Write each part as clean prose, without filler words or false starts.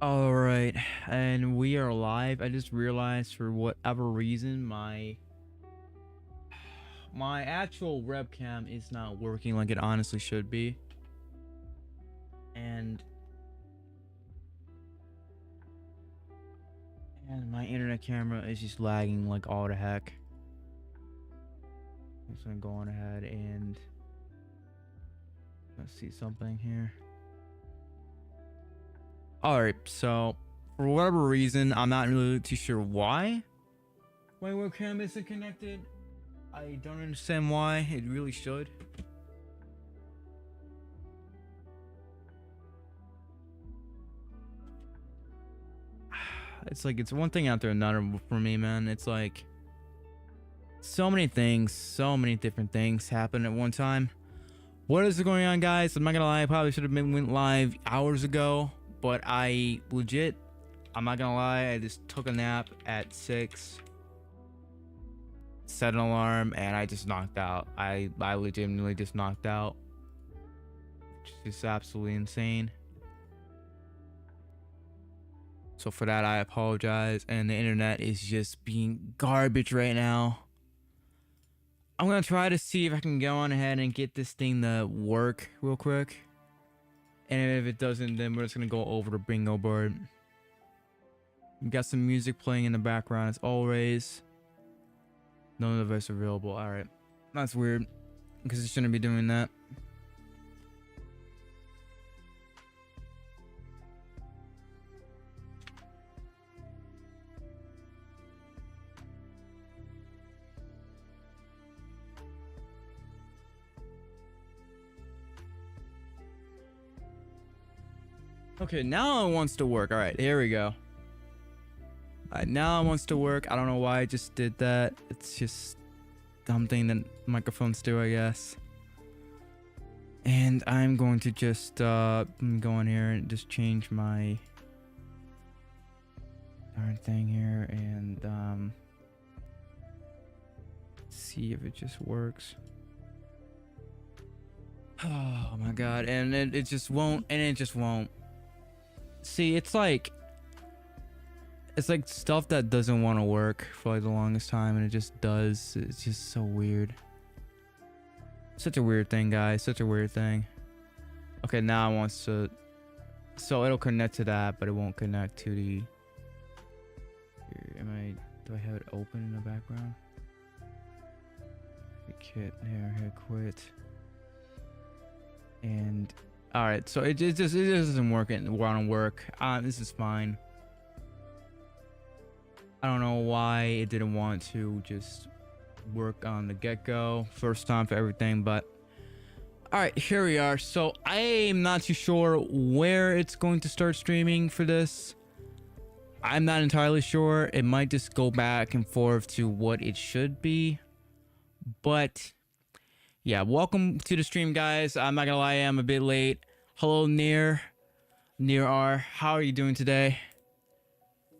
All right, and we are live. I just realized for whatever reason my actual webcam is not working like it honestly should be. And my internet camera is just lagging like all the heck. I'm just gonna go on ahead and let's see something here. All right, so for whatever reason, I'm not really too sure why my webcam isn't connected. I don't understand why. It really should. It's like it's one thing after another for me, man. It's like so many things, so many different things happen at one time. What is going on, guys? I'm not gonna lie, I probably should have went live hours ago, but I'm not gonna lie, I just took a nap at 6, set an alarm, and I just knocked out. I legitimately just knocked out, which is just absolutely insane. So for that, I apologize, and the internet is just being garbage right now. I'm gonna try to see if I can go on ahead and get this thing to work real quick. And if it doesn't, then we're just gonna go over to bingo board. We got some music playing in the background as always. No device available. Alright. That's weird. Because it shouldn't be doing that. Okay, now it wants to work. Alright, here we go. Alright, now it wants to work. I don't know why I just did that. It's just something that microphones do, I guess. And I'm going to just go in here and just change my darn thing here and see if it just works. Oh my god, and it just won't, and it just won't. See, it's like stuff that doesn't want to work for like the longest time, and it just does. It's just so weird. Such a weird thing, guys. Such a weird thing. Okay, now it wants to. So it'll connect to that, but it won't connect to the. Here, do I have it open in the background? Kit here, quit. And all right, so it just isn't working. Want to work? This is fine. I don't know why it didn't want to just work on the get-go. First time for everything, but all right, here we are. So I am not too sure where it's going to start streaming for this. I'm not entirely sure. It might just go back and forth to what it should be. But yeah, welcome to the stream, guys. I'm not gonna lie, I'm a bit late. Hello, Near R. How are you doing today?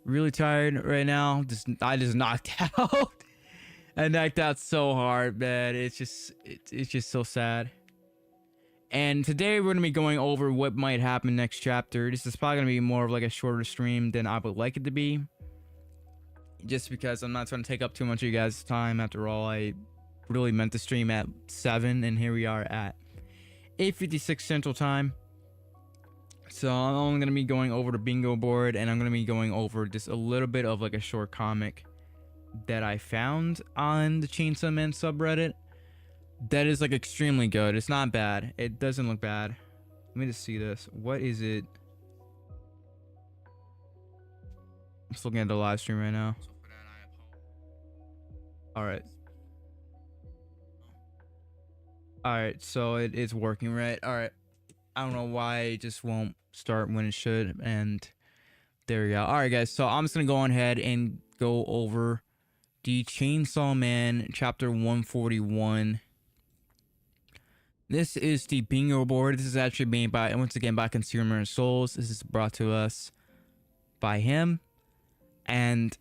Really tired right now. I just knocked out. I knocked out so hard, man. It's just so sad. And today we're gonna be going over what might happen next chapter. This is probably gonna be more of like a shorter stream than I would like it to be. Just because I'm not trying to take up too much of you guys' time. After all, I really meant to stream at 7, and here we are at 8:56 Central Time. So I'm only going to be going over the bingo board, and I'm going to be going over just a little bit of like a short comic that I found on the Chainsaw Man subreddit that is like extremely good. It's not bad. It doesn't look bad. Let me just see this. What is it? I'm just looking at the live stream right now. All right. All right, so it is working, right? All right. I don't know why it just won't start when it should, and there we go. All right, guys, so I'm just gonna go on ahead and go over the Chainsaw Man chapter 141. This is the bingo board. This is actually made by, once again, by Consumer Souls. This is brought to us by him, and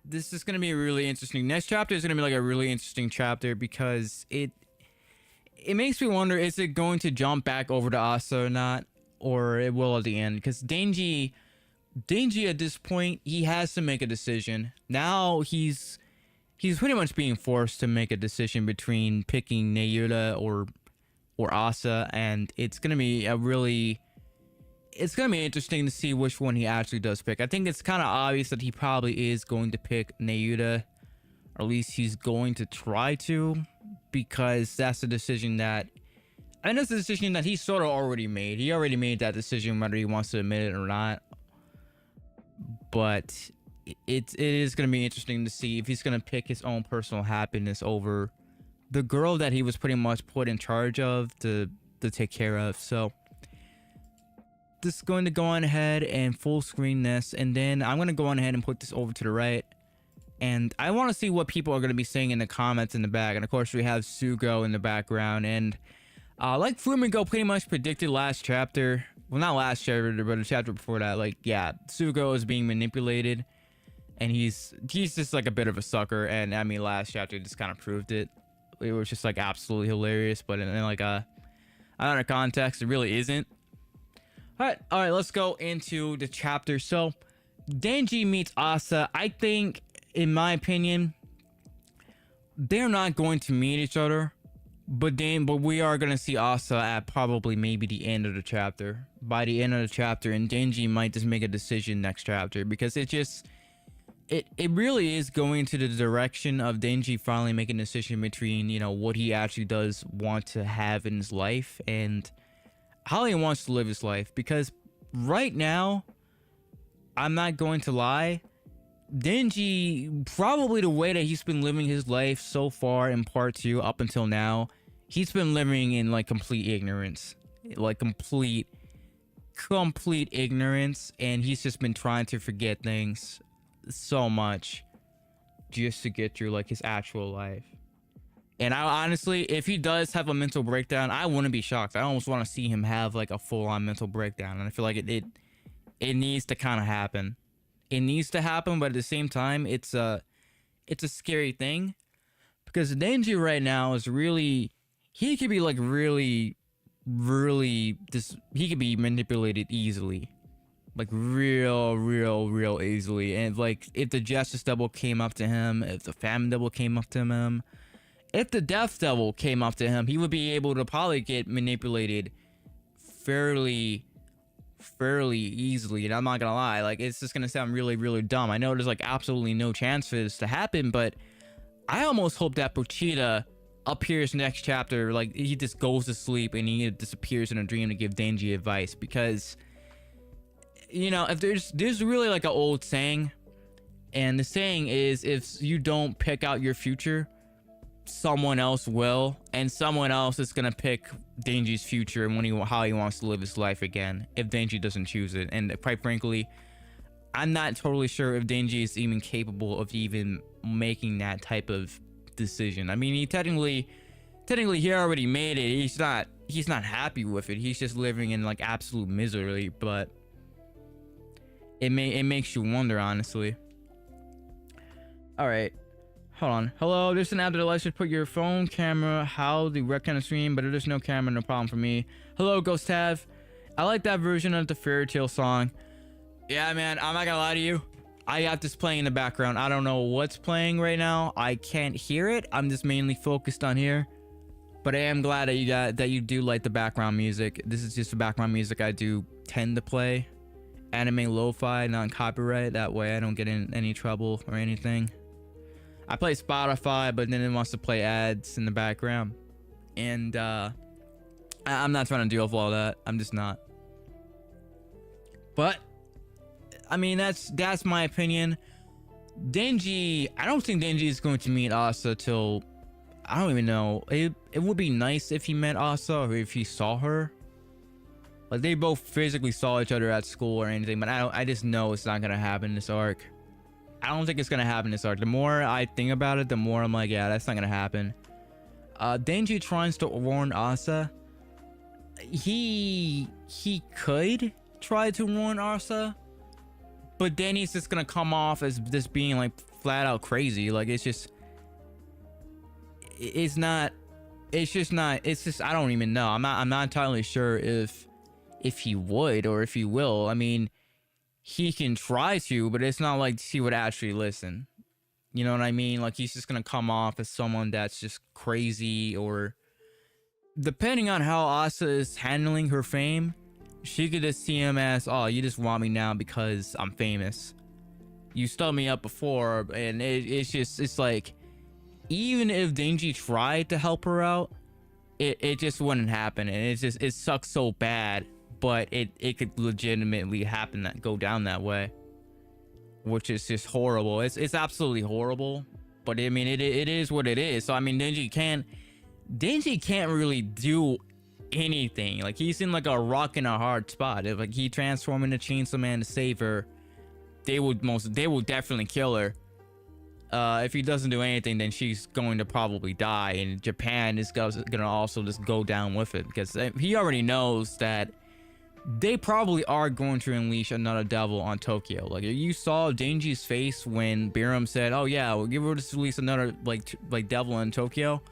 this is gonna be really interesting. Next chapter is gonna be like a really interesting chapter because it makes me wonder, is it going to jump back over to Asa or not? Or it will at the end? Because Denji Denji at this point, he has to make a decision. Now he's pretty much being forced to make a decision between picking Neyuta or Asa, and it's gonna be interesting to see which one he actually does pick. I think it's kind of obvious that he probably is going to pick Neyuta, or at least he's going to try to, because that's a decision that, and that's a decision that he sort of already made. He already made that decision whether he wants to admit it or not. But it is going to be interesting to see if he's going to pick his own personal happiness over the girl that he was pretty much put in charge of to take care of. So just going to go on ahead and full screen this, and then I'm going to go on ahead and put this over to the right, and I want to see what people are going to be saying in the comments in the back. And of course we have Sugo in the background, and like Fumiko pretty much predicted last chapter, well, not last chapter, but the chapter before that, like, yeah, Sugo is being manipulated, and he's just like a bit of a sucker. And I mean, last chapter just kind of proved it. It was just like absolutely hilarious, but in like another context, it really isn't. All right, let's go into the chapter. So Denji meets Asa. I think, in my opinion, they're not going to meet each other, but we are going to see Asa at probably maybe the end of the chapter. By the end of the chapter, and Denji might just make a decision next chapter, because it really is going to the direction of Denji finally making a decision between, you know, what he actually does want to have in his life and how he wants to live his life. Because right now, I'm not going to lie, Denji, probably the way that he's been living his life so far in part 2 up until now, he's been living in like complete ignorance, like complete ignorance, and he's just been trying to forget things so much just to get through like his actual life. And I honestly, if he does have a mental breakdown, I wouldn't be shocked. I almost want to see him have like a full-on mental breakdown, and I feel like it needs to kind of happen. It needs to happen, but at the same time, it's a scary thing, because Denji right now is really, he could be like really he could be manipulated easily, like real easily. And like, if the Justice Devil came up to him, if the Famine Devil came up to him, if the Death Devil came up to him, he would be able to probably get manipulated fairly easily. And I'm not gonna lie, like, it's just gonna sound really dumb. I know there's like absolutely no chance for this to happen, but I almost hope that Pochita appears next chapter, like he just goes to sleep and he disappears in a dream to give Denji advice. Because, you know, if there's really like an old saying, and the saying is, if you don't pick out your future, someone else will, and someone else is gonna pick Denji's future and how he wants to live his life again if Denji doesn't choose it. And quite frankly, I'm not totally sure if Denji is even capable of even making that type of decision. I mean, he technically he already made it. He's not happy with it. He's just living in like absolute misery. But it makes you wonder, honestly. All right, hold on. Hello, there's an app that allows you to put your phone camera how the webcam stream, but there's no camera, no problem for me. Hello, Ghost Tav. I like that version of the fairy tale song. Yeah, man, I'm not gonna lie to you, I got this playing in the background. I don't know what's playing right now. I can't hear it. I'm just mainly focused on here. But I am glad that you do like the background music. This is just the background music I do tend to play. Anime lo-fi, not copyright. That way I don't get in any trouble or anything. I play Spotify, but then it wants to play ads in the background. And I'm not trying to deal with all that. I'm just not. But I mean, that's my opinion. Denji, I don't think Denji is going to meet Asa till, I don't even know. It would be nice if he met Asa or if he saw her. Like, they both physically saw each other at school or anything, but I just know it's not gonna happen in this arc. I don't think it's gonna happen in this arc. The more I think about it, the more I'm like, yeah, that's not gonna happen. Denji tries to warn Asa. He could try to warn Asa, but then he's just gonna come off as just being like flat out crazy. Like, it's just I don't even know. I'm not entirely sure if he would or if he will. I mean, he can try to, but it's not like he would actually listen. You know what I mean? Like, he's just gonna come off as someone that's just crazy, or depending on how Asa is handling her fame, she could just see him as, oh, you just want me now because I'm famous. You stubbed me up before, and it's like, even if Denji tried to help her out, it just wouldn't happen, and it sucks so bad, but it could legitimately happen, that go down that way, which is just horrible. It's absolutely horrible, but I mean, it is what it is. So I mean, Denji can't really do anything. Like, he's in like a rock and a hard spot. If like he transformed into Chainsaw Man to save her, they will definitely kill her. If he doesn't do anything, then she's going to probably die, and Japan is gonna also just go down with it, because he already knows that they probably are going to unleash another devil on Tokyo. Like, you saw Denji's face when Biram said, oh yeah, we'll give her to release another like devil in Tokyo.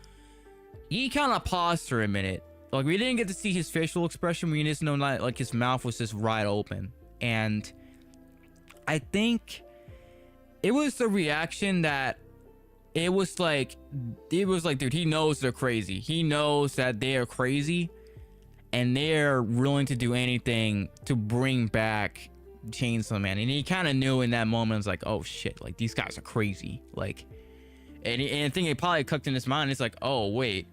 He kind of paused for a minute. Like, we didn't get to see his facial expression. We just know that like his mouth was just wide open, and I think it was the reaction that it was like, dude, he knows they're crazy. He knows that they are crazy, and they're willing to do anything to bring back Chainsaw Man. And he kind of knew in that moment, it's like, oh shit, like, these guys are crazy. Like, and I think it probably clicked in his mind. It's like, oh wait,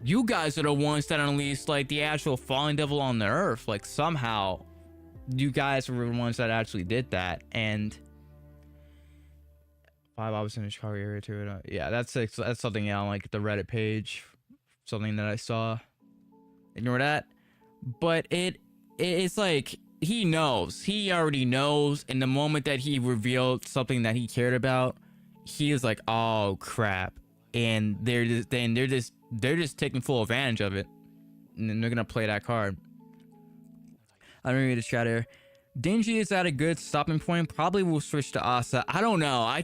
you guys are the ones that unleashed like the actual fallen devil on the earth. Like, somehow you guys were the ones that actually did that. And 5 hours in the Chicago area too. Yeah, that's something on like the Reddit page, something that I saw. Ignore that. But it's like, he already knows. In the moment that he revealed something that he cared about, he is like, oh crap, and they're just taking full advantage of it, and then they're gonna play that card. I'm gonna read the chat here. Denji is at a good stopping point. Probably will switch to Asa. I don't know. I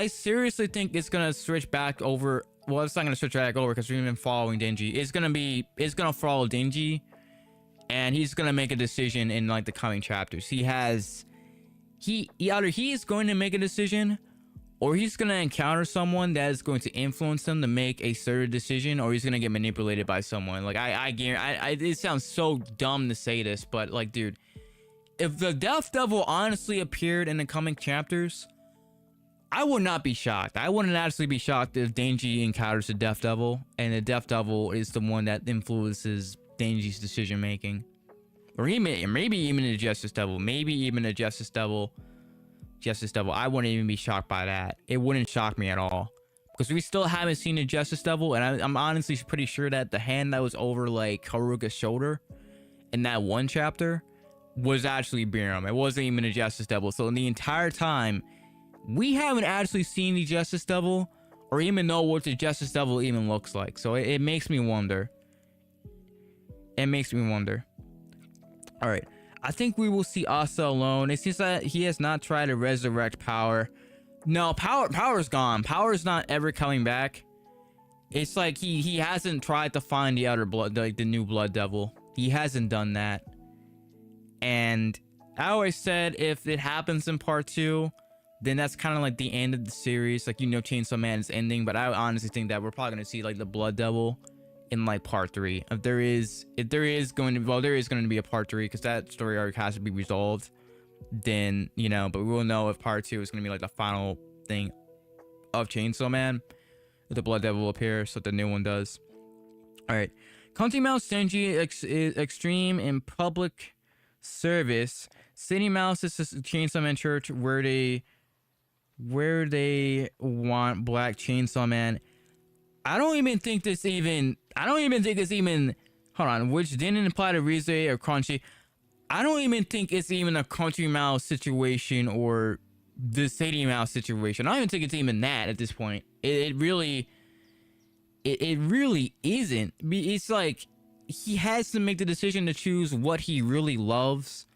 seriously think it's gonna switch back over. Well, it's not gonna switch back over because we've been following Denji. It's gonna follow Denji, and he's gonna make a decision in like the coming chapters. Either he is going to make a decision, or he's gonna encounter someone that is going to influence him to make a certain decision, or he's gonna get manipulated by someone. Like, I guarantee. It sounds so dumb to say this, but like, dude, if the Death Devil honestly appeared in the coming chapters, I would not be shocked. I wouldn't actually be shocked if Denji encounters the Death Devil, and the Death Devil is the one that influences Denji's decision making, or maybe even the Justice Devil. Maybe even the Justice Devil. I wouldn't even be shocked by that. It wouldn't shock me at all, because we still haven't seen the Justice Devil, and I'm honestly pretty sure that the hand that was over like Haruka's shoulder in that one chapter was actually Biram. It wasn't even a Justice Devil. So in the entire time, we haven't actually seen the Justice Devil, or even know what the Justice Devil even looks like. So it makes me wonder. It makes me wonder. All right, I think we will see Asa alone. It seems that he has not tried to resurrect Power. No, Power's gone. Power's not ever coming back. It's like he hasn't tried to find the other blood, like the new Blood Devil. He hasn't done that. And I always said, if it happens in part 2, then that's kind of like the end of the series. Like, you know, Chainsaw Man is ending, but I honestly think that we're probably going to see like the Blood Devil in like part 3. If there is going to be a part 3, because that story arc has to be resolved, then, you know, but we will know if part 2 is going to be like the final thing of Chainsaw Man, if the Blood Devil will appear, so the new one does. All right, Country Mouse Denji is extreme in public service. City Mouse is a Chainsaw Man church where they want Black Chainsaw Man. I don't even think it's even hold on, which didn't imply to Rize or Crunchy. I don't even think it's even a Country Mouse situation or the City Mouse situation. I don't even think it's even that at this point. It really isn't. It's like he has to make the decision to choose what he really loves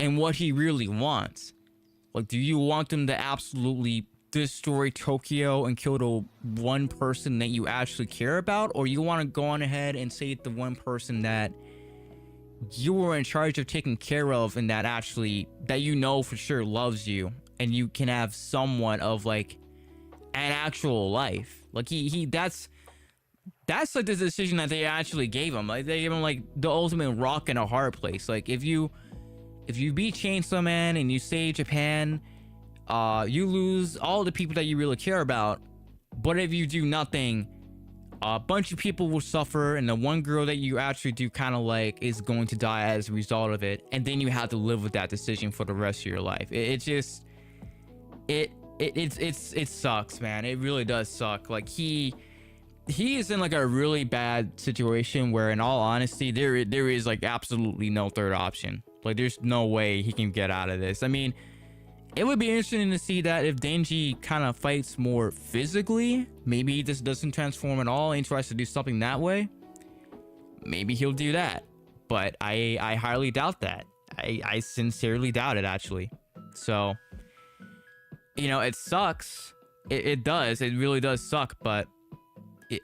and what he really wants. Like, do you want them to absolutely destroy Tokyo and kill the one person that you actually care about, or you want to go on ahead and save the one person that you were in charge of taking care of, and that actually, that you know for sure loves you, and you can have somewhat of like an actual life. Like that's like the decision that they actually gave him. Like they gave him like the ultimate rock and a hard place. Like if you beat Chainsaw Man and you save Japan, you lose all the people that you really care about. But if you do nothing, a bunch of people will suffer, and the one girl that you actually do kind of like is going to die as a result of it, and then you have to live with that decision for the rest of your life. It sucks, man. It really does suck. Like he is in like a really bad situation where, in all honesty, there is like absolutely no third option. Like there's no way he can get out of this. I mean, it would be interesting to see that if Denji kind of fights more physically, maybe he just doesn't transform at all and he tries to do something that way. Maybe he'll do that, but I highly doubt that. I sincerely doubt it, actually. So, you know, it sucks. It does. It really does suck, but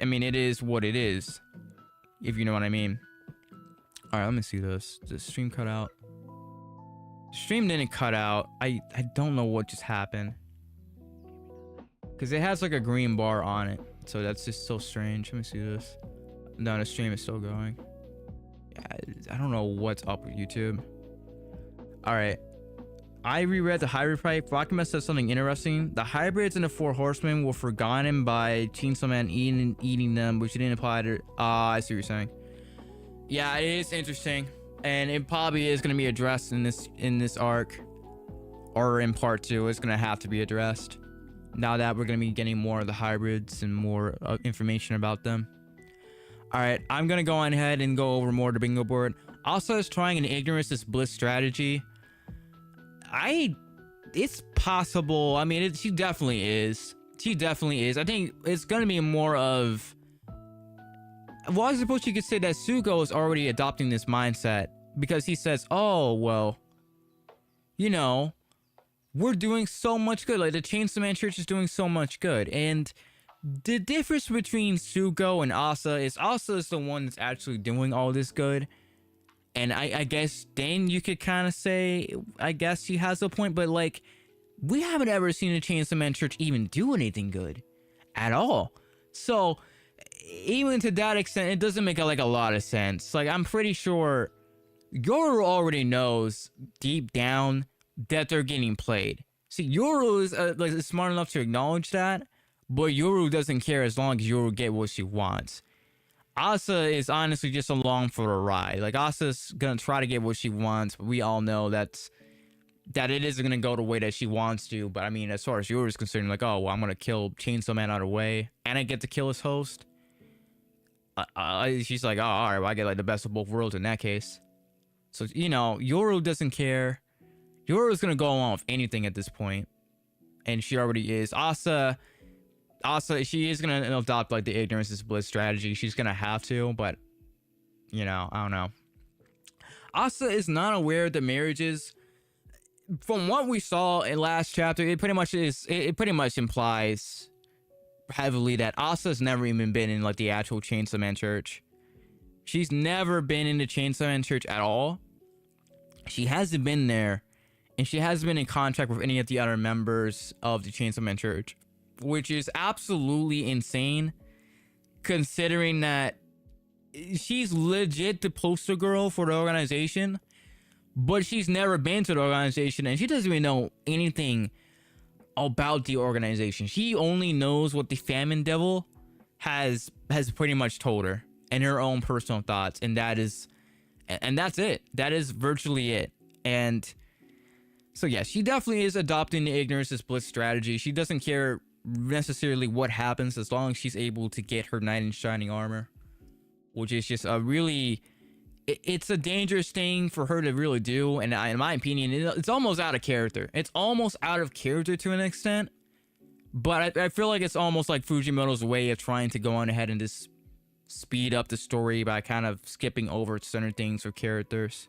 I mean, it is what it is, if you know what I mean. All right, let me see this. Did the stream cut out? The stream didn't cut out. I don't know what just happened, because it has like a green bar on it, so that's just so strange. Let me see this. No, the stream is still going. I don't know what's up with YouTube. All right, I reread the hybrid fight. Rockman said something interesting. The hybrids and the four horsemen were forgotten by Chainsaw Man eating them, which didn't apply to. I see what you're saying. Yeah, it is interesting, and it probably is going to be addressed in this arc, or in part 2. It's going to have to be addressed now that we're going to be getting more of the hybrids and more information about them. All right, I'm going to go on ahead and go over more of the bingo board. Asa is trying an ignorance is bliss strategy. It's possible. I mean, she definitely is. She definitely is. I think it's going to be more of, well, I suppose you could say that Sugo is already adopting this mindset, because he says, oh, well, you know, we're doing so much good. Like the Chainsaw Man Church is doing so much good. And the difference between Sugo and Asa is the one that's actually doing all this good. And I guess then you could kind of say, I guess he has a point, but like, we haven't ever seen the Chainsaw Man Church even do anything good at all. So even to that extent, it doesn't make like a lot of sense. Like, I'm pretty sure Yoru already knows deep down that they're getting played. See, Yoru is like smart enough to acknowledge that, but Yoru doesn't care as long as Yoru get what she wants. Asa is honestly just along for the ride. Like, Asa's gonna try to get what she wants, but we all know that it isn't gonna go the way that she wants to. But I mean, as far as Yoru is concerned, like, oh, well, I'm gonna kill Chainsaw Man out of the way, and I get to kill his host. She's like, oh, all right, well, I get like the best of both worlds in that case. So, you know, Yoru doesn't care. Yoru's gonna go along with anything at this point, and she already is. Asa, she is gonna adopt like the ignorance is bliss strategy. She's gonna have to, but you know, I don't know. Asa is not aware that marriages, from what we saw in last chapter, it pretty much implies heavily that Asa's never even been in like the actual Chainsaw Man Church. She's never been in the Chainsaw Man Church at all. She hasn't been there, and she hasn't been in contact with any of the other members of the Chainsaw Man Church, which is absolutely insane, considering that she's legit the poster girl for the organization, but she's never been to the organization, and she doesn't even know anything about the organization. She only knows what the Famine Devil has pretty much told her and her own personal thoughts, and that's it. That is virtually it. And so yeah, she definitely is adopting the ignorance is bliss strategy. She doesn't care necessarily what happens as long as she's able to get her knight in shining armor, which is just a really, it's a dangerous thing for her to really do. And in my opinion, it's almost out of character. It's almost out of character to an extent, but I feel like it's almost like Fujimoto's way of trying to go on ahead and just speed up the story by kind of skipping over certain things or characters.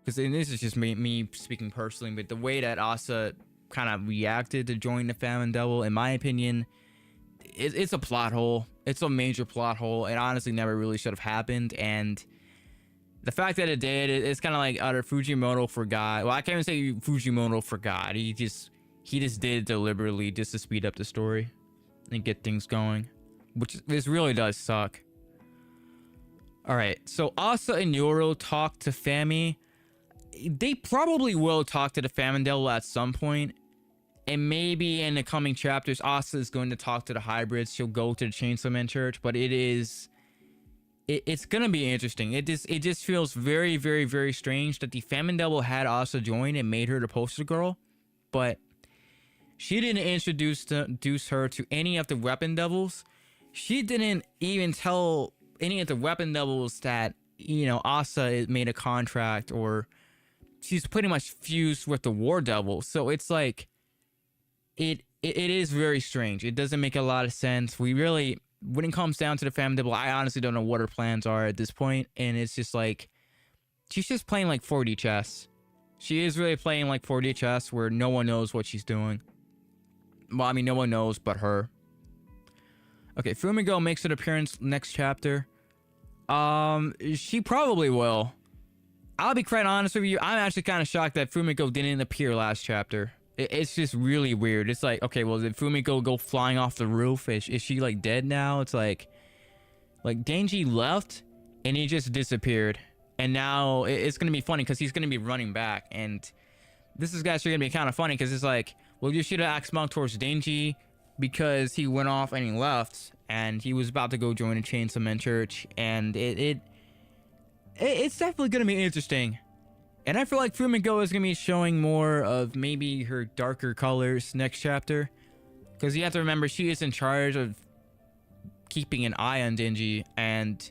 Because this is just me speaking personally, but the way that Asa kind of reacted to join the Famine Devil, in my opinion, it's a plot hole. It's a major plot hole. It honestly never really should have happened, and The fact that it did, it's kind of like either Fujimoto forgot. Well, I can't even say Fujimoto forgot. He just did it deliberately just to speed up the story and get things going, which this really does suck. All right, so Asa and Yoro talk to Fami. They probably will talk to the Famine Devil at some point, and maybe in the coming chapters, Asa is going to talk to the hybrids. She'll go to the Chainsaw Man Church, but it's gonna be interesting. It just feels very, very, very strange that the Famine Devil had Asa join and made her the poster girl, but she didn't introduce her to any of the weapon devils. She didn't even tell any of the weapon devils that, you know, Asa made a contract, or she's pretty much fused with the war devil. So it's like, it is very strange. It doesn't make a lot of sense. We really, when it comes down to the Famine Devil, I honestly don't know what her plans are at this point, and it's just like, she's just playing like 4D chess. She is really playing like 4D chess where no one knows what she's doing. Well, I mean, no one knows but her. Okay, Fumiko makes an appearance next chapter. She probably will. I'll be quite honest with you, I'm actually kind of shocked that Fumiko didn't appear last chapter. It's just really weird. It's like, okay, well, did Fumiko go flying off the roof? Is she like dead now? It's like Denji left and he just disappeared, and now it's gonna be funny because he's gonna be running back, and this is actually gonna be kind of funny because it's like, well, you should have axed Monk towards Denji because he went off and he left, and he was about to go join a Chainsaw Man Church, and it's definitely gonna be interesting. And I feel like Fumiko is going to be showing more of maybe her darker colors next chapter. Because you have to remember, she is in charge of keeping an eye on Denji. And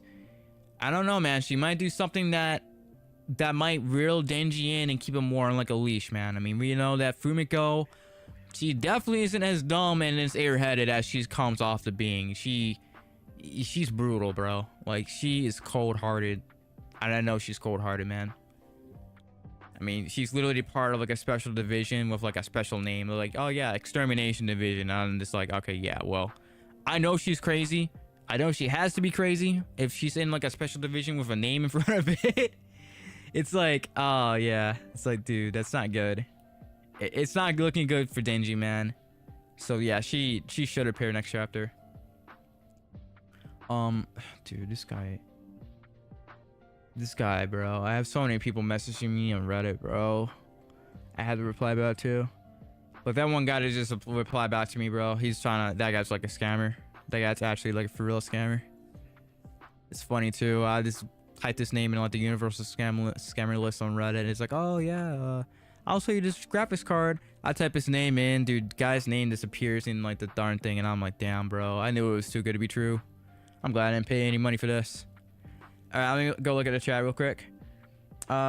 I don't know, man. She might do something that might reel Denji in and keep him more on like a leash, man. I mean, we know that Fumiko, she definitely isn't as dumb and as airheaded as she comes off to being. She's brutal, bro. Like, she is cold-hearted. And I know she's cold-hearted, man. I mean, she's literally part of like a special division with like a special name. They're like, oh yeah, extermination division. And I'm just like, okay, yeah, well, I know she's crazy. I know she has to be crazy if she's in like a special division with a name in front of it. It's like, oh yeah, it's like, dude, that's not good. It's not looking good for Denji, man. So yeah, she should appear next chapter. Dude, this guy, bro. I have so many people messaging me on Reddit, bro. I had to reply back too. But that one guy to just reply back to me, bro. He's trying to, that guy's like a scammer. That guy's actually like a for real scammer. It's funny too. I just typed this name in like the universal scammer list on Reddit. It's like, oh yeah, I'll show you this graphics card. I type his name in, dude. Guy's name disappears in like the darn thing, and I'm like, damn, bro. I knew it was too good to be true. I'm glad I didn't pay any money for this. All right, let me go look at the chat real quick.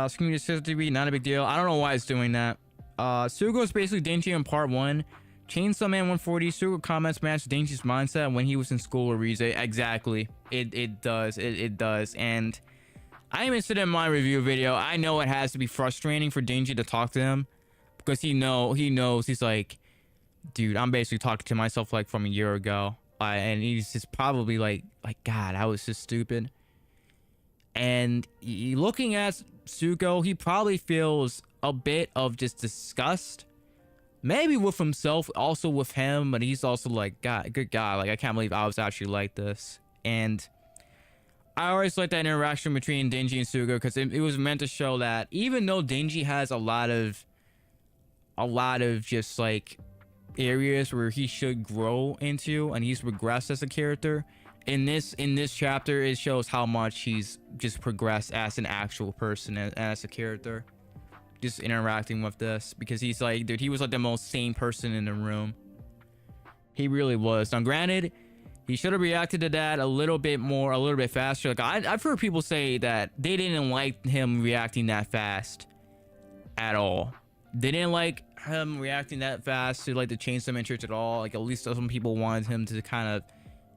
Screen sensitivity, not a big deal. I don't know why it's doing that. Sugo's basically Denji in part 1. Chainsaw Man 140. Sugo comments match Denji's mindset when he was in school with Rize. Exactly. It does. It does. And I even said in my review video, I know it has to be frustrating for Denji to talk to him, because he knows he's like, dude, I'm basically talking to myself like from a year ago. And he's just probably like, God, I was just stupid. And looking at Sugo, he probably feels a bit of just disgust, maybe with himself, also with him, but he's also like, God, good guy. Like, I can't believe I was actually like this. And I always like that interaction between Denji and Sugo, because it was meant to show that even though Denji has a lot of just like areas where he should grow into, and he's regressed as a character, in this chapter it shows how much he's just progressed as an actual person, as a character, just interacting with this, because he's like, dude, he was like the most sane person in the room. He really was. Now granted, he should have reacted to that a little bit faster. Like, I've heard people say that they didn't like him reacting that fast at all. They didn't like him reacting that fast to like the Chainsaw Man Church at all. Like, at least some people wanted him to kind of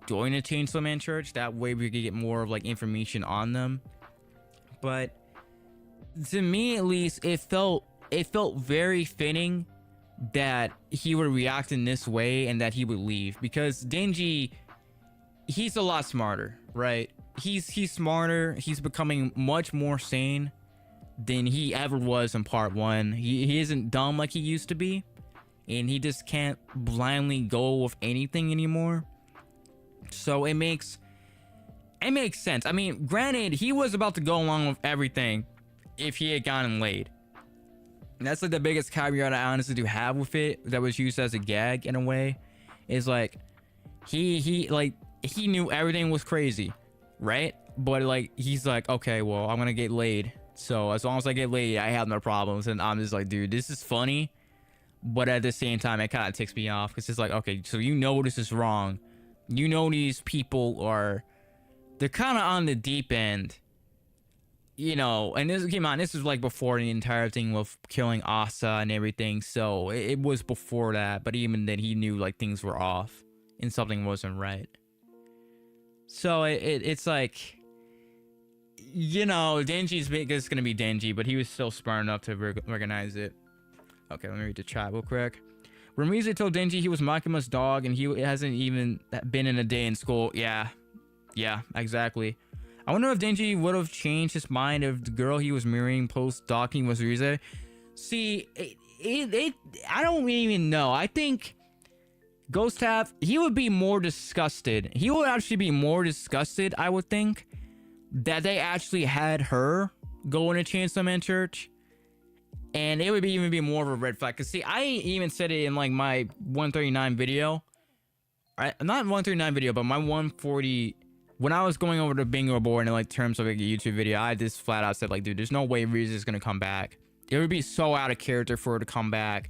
join the Chainsaw Man Church. That way we could get more of like information on them. But to me, at least, it felt very fitting that he would react in this way and that he would leave, because Denji, he's a lot smarter, right? he's smarter. He's becoming much more sane than he ever was in part 1. He isn't dumb like he used to be, and he just can't blindly go with anything anymore. So it makes sense. I mean, granted, he was about to go along with everything if he had gotten laid. And that's like the biggest caveat I honestly do have with it, that was used as a gag in a way, is like he knew everything was crazy, right? But like he's like, okay, well, I'm gonna get laid, so as long as I get laid, I have no problems. And I'm just like, dude, this is funny, but at the same time, it kind of ticks me off, because it's like, okay, so you know this is wrong, you know these people they're kind of on the deep end, you know. And this came on, this was like before the entire thing with killing Asa and everything, so it was before that. But even then, he knew like things were off and something wasn't right. So it's like, you know, Denji's it's gonna be Denji, but he was still smart enough to recognize it. Okay, let me read the chat real quick. Ramize told Denji he was Makima's dog, and he hasn't even been in a day in school. Yeah, exactly. I wonder if Denji would have changed his mind if the girl he was marrying post-docking was Rize. See, I don't even know. I think Ghost Tap, he would be more disgusted. He would actually be more disgusted, I would think, that they actually had her go into Chainsaw Man Church. And it would even be more of a red flag. Because, see, I even said it in, like, my 139 video. Not 139 video, but my 140... When I was going over the bingo board in like terms of like a YouTube video, I just flat out said like, dude, there's no way Rize is gonna come back. It would be so out of character for her to come back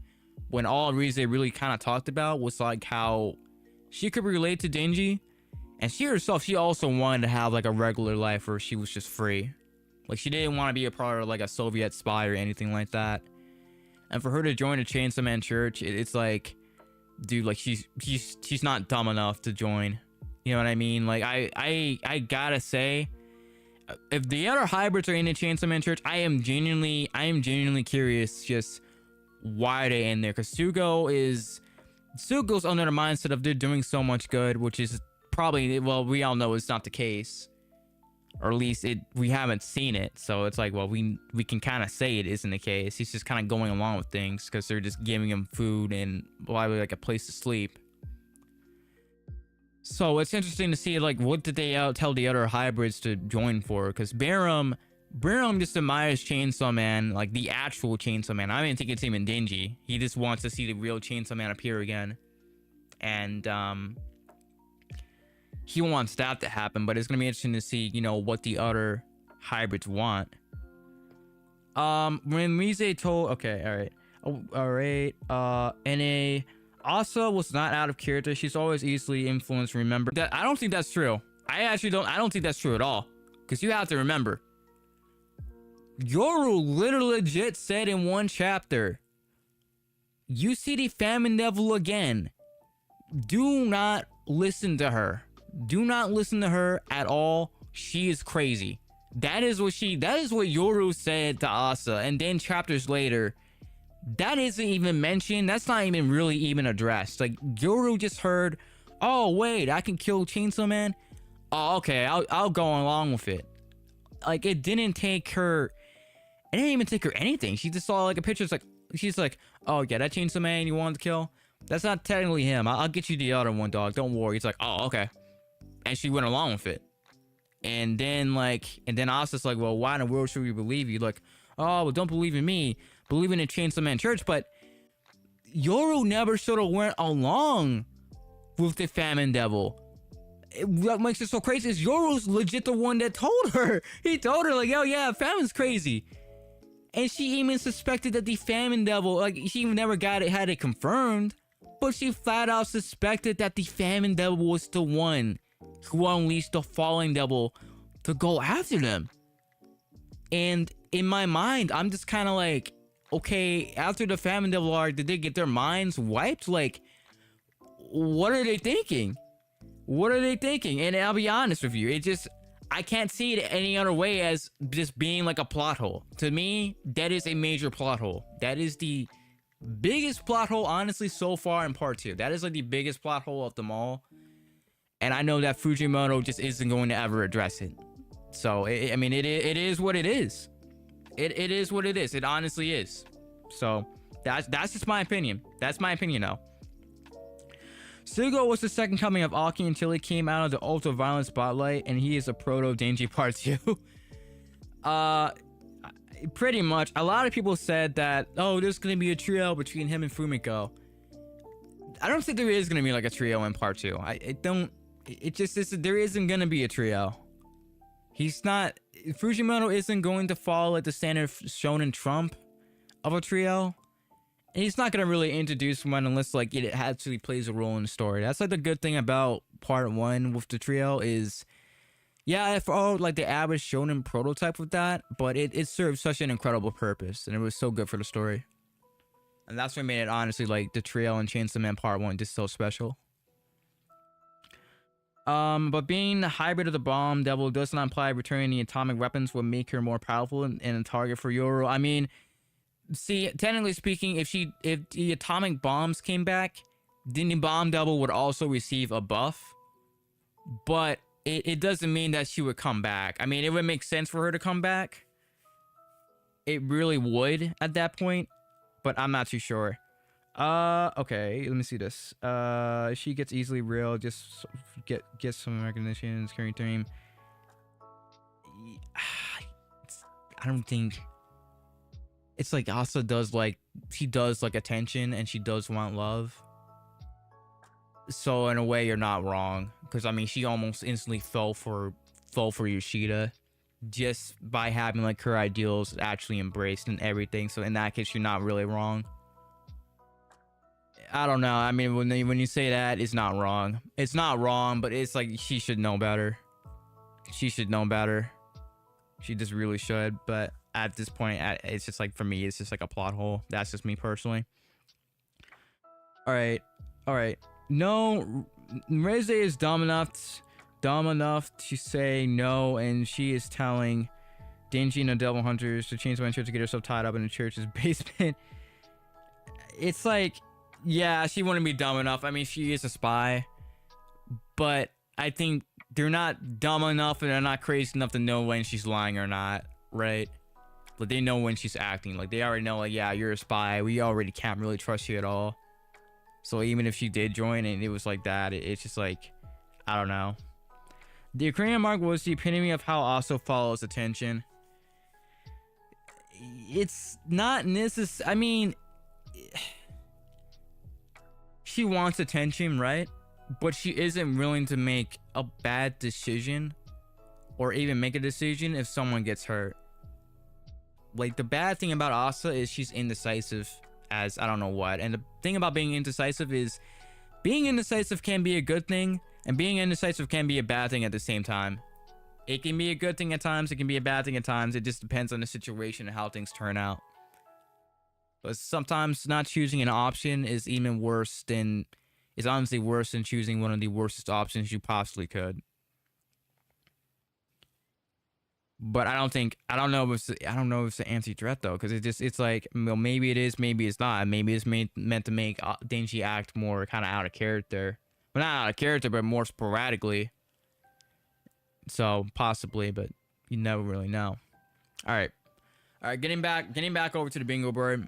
when all Rize really kind of talked about was like how she could relate to Denji, and she herself, she also wanted to have like a regular life where she was just free. Like she didn't want to be a part of like a Soviet spy or anything like that. And for her to join a Chainsaw Man Church, it's like, dude, like she's not dumb enough to join. You know what I mean? Like, I gotta say, if the other hybrids are in the Chainsaw Man Church, I am genuinely curious just why they in there. Because Sugo's under the mindset of they're doing so much good, which is probably, well, we all know it's not the case. Or at least we haven't seen it. So it's like, well, we can kind of say it isn't the case. He's just kind of going along with things because they're just giving him food and probably like a place to sleep. So it's interesting to see, like, what did they tell the other hybrids to join for? Because Barum just admires Chainsaw Man, like the actual Chainsaw Man. I don't even think it's even Denji. He just wants to see the real Chainsaw Man appear again. And he wants that to happen, but it's going to be interesting to see, you know, what the other hybrids want. When Rize told... Okay, alright. Alright, NA... Asa was not out of character. She's always easily influenced. Remember that? I don't think that's true. I don't think that's true at all. Because you have to remember, Yoru literally legit said in one chapter, you see the famine devil again. Do not listen to her. Do not listen to her at all. She is crazy. That is what Yoru said to Asa. And then chapters later, that isn't even mentioned. That's not even really even addressed. Like, Yoru just heard, oh wait, I can kill Chainsaw Man. Oh, okay, I'll go along with it. Like, it didn't take her anything. She just saw like a picture. It's like, she's like, oh yeah, that Chainsaw Man you wanted to kill, that's not technically him. I'll get you the other one, dog, don't worry. It's like, oh, okay. And she went along with it. And then Asa's like, well, why in the world should we believe you? Like, oh, well, don't believe in me, believe in the Chainsaw Man Church. But Yoru never sort of went along with the famine devil. What makes it so crazy is Yoru's legit the one that told her. He told her, like, yo, yeah, famine's crazy. And she even suspected that the famine devil, like, she even never had it confirmed, but she flat out suspected that the famine devil was the one who unleashed the falling devil to go after them. And in my mind, I'm just kind of like, okay, after the famine devil arc, did they get their minds wiped? Like, what are they thinking? What are they thinking? And I'll be honest with you, I can't see it any other way as just being like a plot hole. To me, that is a major plot hole. That is the biggest plot hole, honestly, so far in part 2. That is like the biggest plot hole of them all. and I know that Fujimoto just isn't going to ever address it. So I mean, it is what it is. It is what it is. It honestly is. So that's just my opinion. That's my opinion though. Sugo was the second coming of Aki until he came out of the ultra-violent spotlight, and he is a proto-Denji Part 2. Pretty much. A lot of people said that, oh, there's going to be a trio between him and Fumiko. I don't think there is going to be like a trio in Part 2. There isn't going to be a trio. Fujimoto isn't going to follow like the standard shonen trump of a trio. And he's not going to really introduce one unless like it actually plays a role in the story. That's like the good thing about Part 1 with the trio is, yeah, it followed like the average shonen prototype with that, but it served such an incredible purpose, and it was so good for the story. And that's what made it, honestly, like the trio and Chainsaw Man Part 1 just so special. But being the hybrid of the bomb devil does not imply returning the atomic weapons will make her more powerful and a target for Yoru. I mean, see, technically speaking, if the atomic bombs came back, then the bomb devil would also receive a buff. But it doesn't mean that she would come back. I mean, it would make sense for her to come back. It really would at that point, but I'm not too sure. Okay, let me see this. She gets easily real, just get some recognition, carrying team. I don't think it's like Asa does, like she does like attention and she does want love. So in a way, you're not wrong, because I mean, she almost instantly fell for Yoshida just by having like her ideals actually embraced and everything. So in that case, you're not really wrong. I don't know. I mean, when you say that, it's not wrong. It's not wrong, but it's like she should know better. She should know better. She just really should. But at this point, it's just like, for me, it's just like a plot hole. That's just me personally. All right. No, Reze is dumb enough to say no, and she is telling Denji and the Devil Hunters to change my church to get herself tied up in the church's basement. It's like, yeah, she wouldn't be dumb enough. I mean, she is a spy, but I think they're not dumb enough and they're not crazy enough to know when she's lying or not, right? But they know when she's acting. Like, they already know, like, yeah, you're a spy. We already can't really trust you at all. So even if she did join and it was like that, it's just like, I don't know. The Ukrainian mark was the epitome of how Asa follows attention. It's not necessary. I mean, she wants attention, right? But she isn't willing to make a bad decision or even make a decision if someone gets hurt. Like, the bad thing about Asa is she's indecisive as I don't know what. And the thing about being indecisive is being indecisive can be a good thing, and being indecisive can be a bad thing at the same time. It can be a good thing at times, it can be a bad thing at times. It just depends on the situation and how things turn out. But sometimes not choosing an option is even worse than, is honestly worse than choosing one of the worstest options you possibly could. But I don't know if it's an anti-threat though, because it's like, well, maybe it is, maybe it's not. Maybe it's meant to make Denji act more kind of out of character. Well, not out of character, but more sporadically. So possibly, but you never really know. All right, getting back over to the bingo board.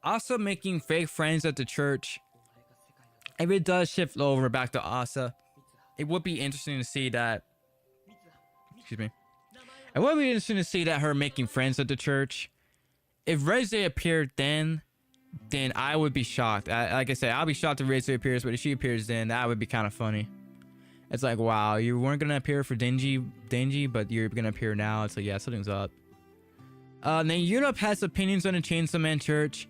Asa making fake friends at the church. If it does shift over back to Asa, it would be interesting to see that. Excuse me. It would be interesting to see that her making friends at the church. If Reze appeared then I would be shocked. Like I said, I'll be shocked if Reze appears, but if she appears then, that would be kind of funny. It's like, wow, you weren't gonna appear for Denji, but you're gonna appear now. It's like, yeah, something's up. Then Europe has opinions on the Chainsaw Man Church.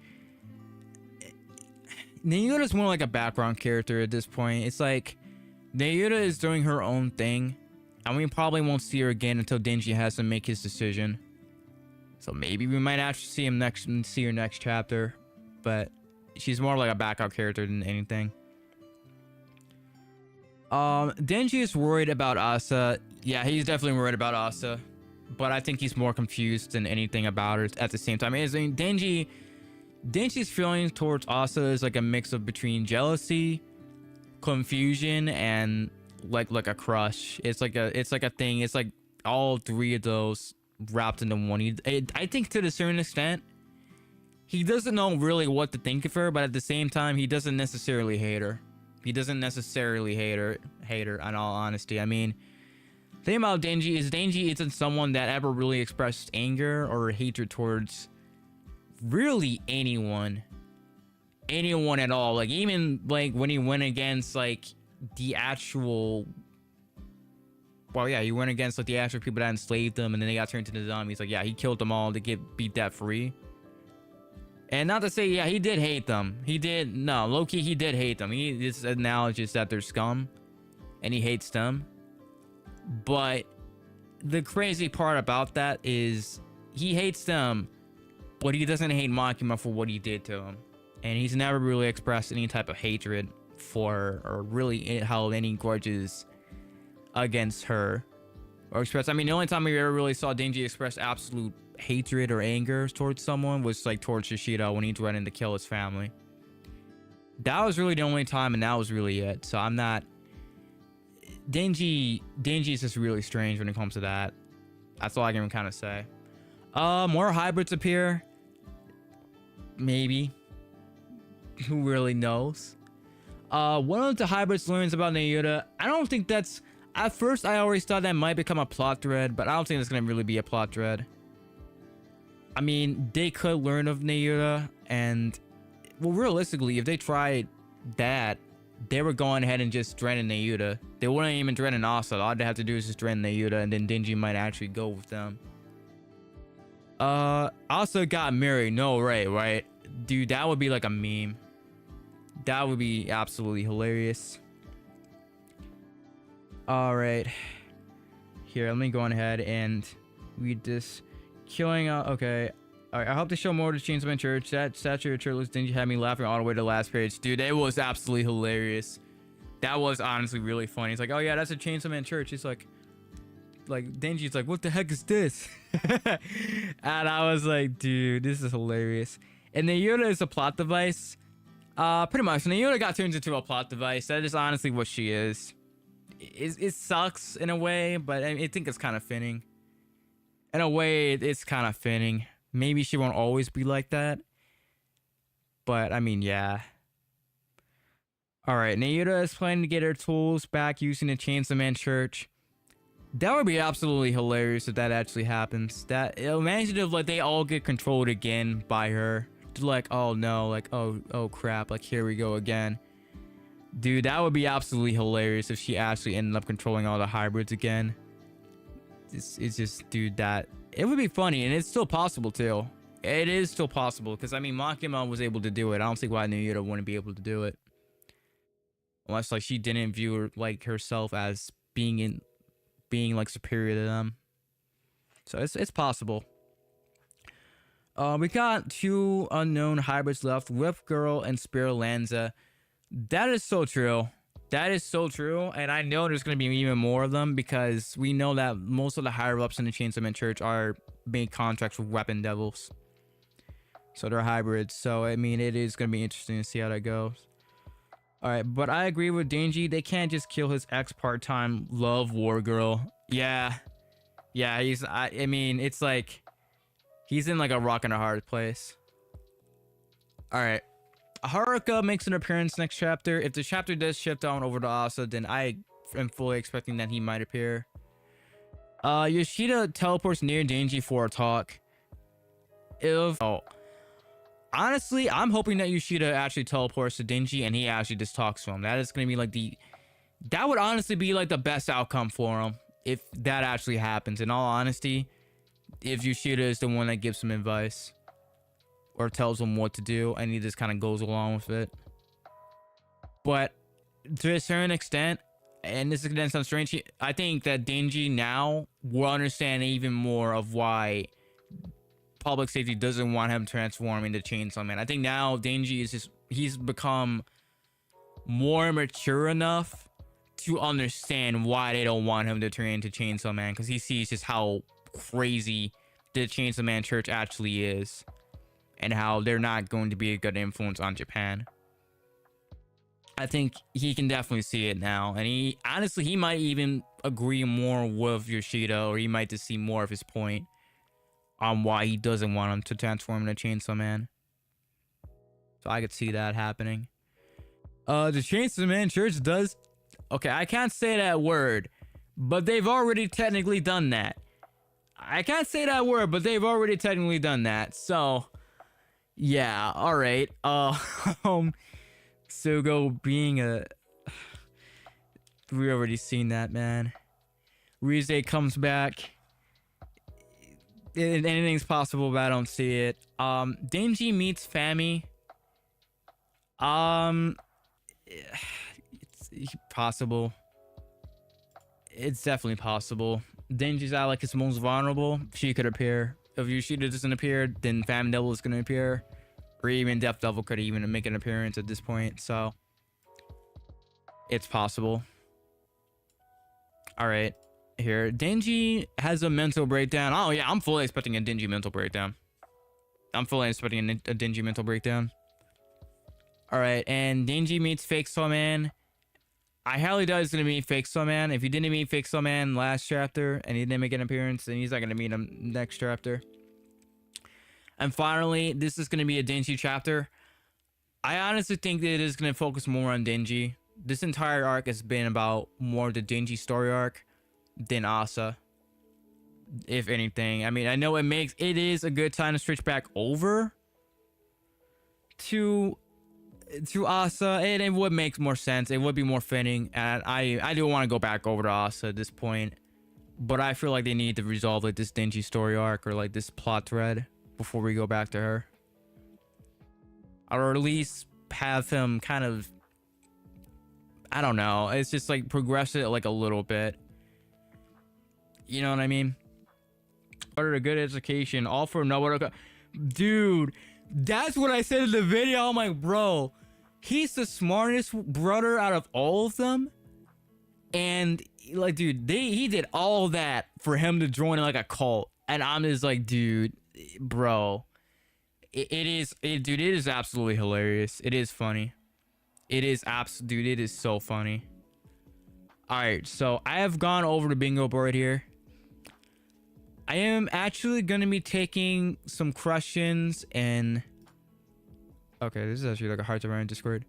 Nayura's more like a background character at this point. It's like Nayura is doing her own thing, and we probably won't see her again until Denji has to make his decision. So maybe we might actually see her next chapter, but she's more like a backup character than anything. Denji is worried about Asa. Yeah, he's definitely worried about Asa, but I think he's more confused than anything about her at the same time. I mean, Denji's feelings towards Asa is like a mix of between jealousy, confusion and like a crush. It's like a thing. It's like all three of those wrapped into one. I think to a certain extent, he doesn't know really what to think of her, but at the same time, he doesn't necessarily hate her. He doesn't necessarily hate her, in all honesty. I mean, the thing about Denji is Denji isn't someone that ever really expressed anger or hatred towards really anyone at all. Like, even like when he went against like the actual, well, yeah, he went against like the actual people that enslaved them and then they got turned into zombies. Like, yeah, he killed them all to get beat that free. And not to say, yeah, he did hate them. He did, no, low-key, he did hate them. He just acknowledges that they're scum and he hates them. But the crazy part about that is he hates them, but he doesn't hate Makima for what he did to him. And he's never really expressed any type of hatred for, or really held any grudges against her. Or express, I mean, the only time we ever really saw Denji express absolute hatred or anger towards someone was like towards Yoshida when he threatened to kill his family. That was really the only time, and that was really it. So I'm not... Denji is just really strange when it comes to that. That's all I can kind of say. More hybrids appear. Maybe. Who really knows? One of the hybrids learns about Nayuta. I don't think that's... At first, I always thought that might become a plot thread, but I don't think it's going to really be a plot thread. I mean, they could learn of Nayuta, and... Well, realistically, if they tried that, they were going ahead and just threaten Nayuta. They wouldn't even threaten Asa. All they have to do is just threaten Nayuta, and then Denji might actually go with them. Asa got married. No, right? Dude, that would be like a meme. That would be absolutely hilarious. Alright. Here, let me go on ahead and read this. Killing, okay. Alright, I hope to show more to Chainsaw Man Church. That statue of shirtless Denji had me laughing all the way to the last page. Dude, it was absolutely hilarious. That was honestly really funny. It's like, oh yeah, that's a Chainsaw Man Church. It's like Denji's like, what the heck is this? And I was like, dude, this is hilarious. And Nayuta is a plot device. Pretty much. Nayuta got turned into a plot device. That is honestly what she is. It sucks in a way, but I think it's kind of fitting. In a way, it's kind of fitting. Maybe she won't always be like that. But, I mean, yeah. Alright, Nayuta is planning to get her tools back using the Chainsaw Man Church. That would be absolutely hilarious if that actually happens. That, imagine if, like, they all get controlled again by her. Like, oh no, like, oh crap, like, here we go again. Dude, that would be absolutely hilarious if she actually ended up controlling all the hybrids again. It's just, dude, that... It would be funny, and it's still possible, too. It is still possible, because, I mean, Makima was able to do it. I don't see why Nayuta wouldn't be able to do it. Unless, like, she didn't view her, like, herself as being, like, superior to them. So, it's possible. We got 2 unknown hybrids left, Whip Girl and Spiralanza. That is so true. That is so true. And I know there's going to be even more of them because we know that most of the higher ups in the Chainsaw Man Church are made contracts with weapon devils. So they're hybrids. So, I mean, it is going to be interesting to see how that goes. Alright, but I agree with Denji. They can't just kill his ex part-time love war girl. Yeah. Yeah, I mean, it's like... He's in like a rock and a hard place. Alright. Haruka makes an appearance next chapter. If the chapter does shift on over to Asa, then I am fully expecting that he might appear. Yoshida teleports near Denji for a talk. Honestly, I'm hoping that Yoshida actually teleports to Denji and he actually just talks to him. That is going to be like that would honestly be like the best outcome for him if that actually happens. In all honesty, if Yoshida is the one that gives him advice or tells him what to do and he just kind of goes along with it. But to a certain extent, and this is going to sound strange, I think that Denji now will understand even more of why public safety doesn't want him to transform into Chainsaw Man. I think now Denji is just, he's become more mature enough to understand why they don't want him to turn into Chainsaw Man, because he sees just how crazy the Chainsaw Man Church actually is and how they're not going to be a good influence on Japan. I think he can definitely see it now, and he honestly he might even agree more with Yoshida, or he might just see more of his point on why he doesn't want him to transform into Chainsaw Man. So I could see that happening. The Chainsaw Man Church does. Okay, I can't say that word, but they've already technically done that. I can't say that word, but they've already technically done that. So, yeah, all right. Sugo being a... We already seen that, man. Rize comes back. Anything's possible, but I don't see it. Denji meets Fami. It's possible. It's definitely possible. Denji's at like his most vulnerable. She could appear. If Yoshida doesn't appear, then Fam Devil is gonna appear. Or even Death Devil could even make an appearance at this point. So it's possible. Alright. Here. Denji has a mental breakdown. Oh yeah, I'm fully expecting a Denji mental breakdown. I'm fully expecting a Denji mental breakdown. Alright, and Denji meets Fake Saw Man. I highly doubt he's gonna meet Fake Saw Man. If he didn't meet Fake Saw Man last chapter and he didn't make an appearance, then he's not gonna meet him next chapter. And finally, this is gonna be a Denji chapter. I honestly think that it is gonna focus more on Denji. This entire arc has been about more the Denji story arc than Asa, if anything. I mean, I know it is a good time to switch back over to Asa, and it would make more sense. It would be more fitting, and I do want to go back over to Asa at this point, but I feel like they need to resolve like this Denji story arc or like this plot thread before we go back to her, or at least have him kind of, I don't know, it's just like progress it like a little bit, you know what I mean? Order a good education, all for no. Dude, that's what I said in the video. I'm like, bro, he's the smartest brother out of all of them. And like, dude, he did all that for him to join like a cult. And I'm just like, dude, bro, it is absolutely hilarious. It is funny. It is dude, it is so funny. All right, so I have gone over the bingo board here. I am actually going to be taking some questions and... Okay, this is actually like a hard to run in Discord.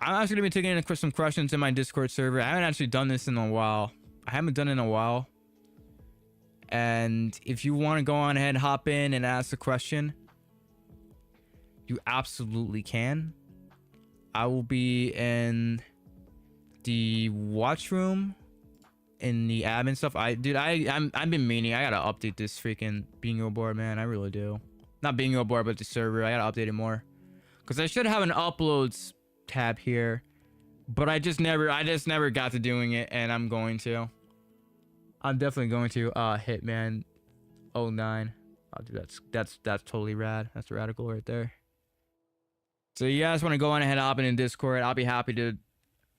I'm actually going to be taking some questions in my Discord server. I haven't actually done this in a while. I haven't done it in a while. And if you want to go on ahead and hop in and ask a question, you absolutely can. I will be in the watch room, in the admin stuff. I've been meaning, I gotta update this freaking bingo board, man. I really do. Not bingo board, but the server. I gotta update it more, because I should have an uploads tab here, but I just never got to doing it, and I'm going to. I'm definitely going to. Hitman 09. Oh, dude, that's totally rad. That's radical right there. So you guys want to go on ahead and hop in Discord, I'll be happy to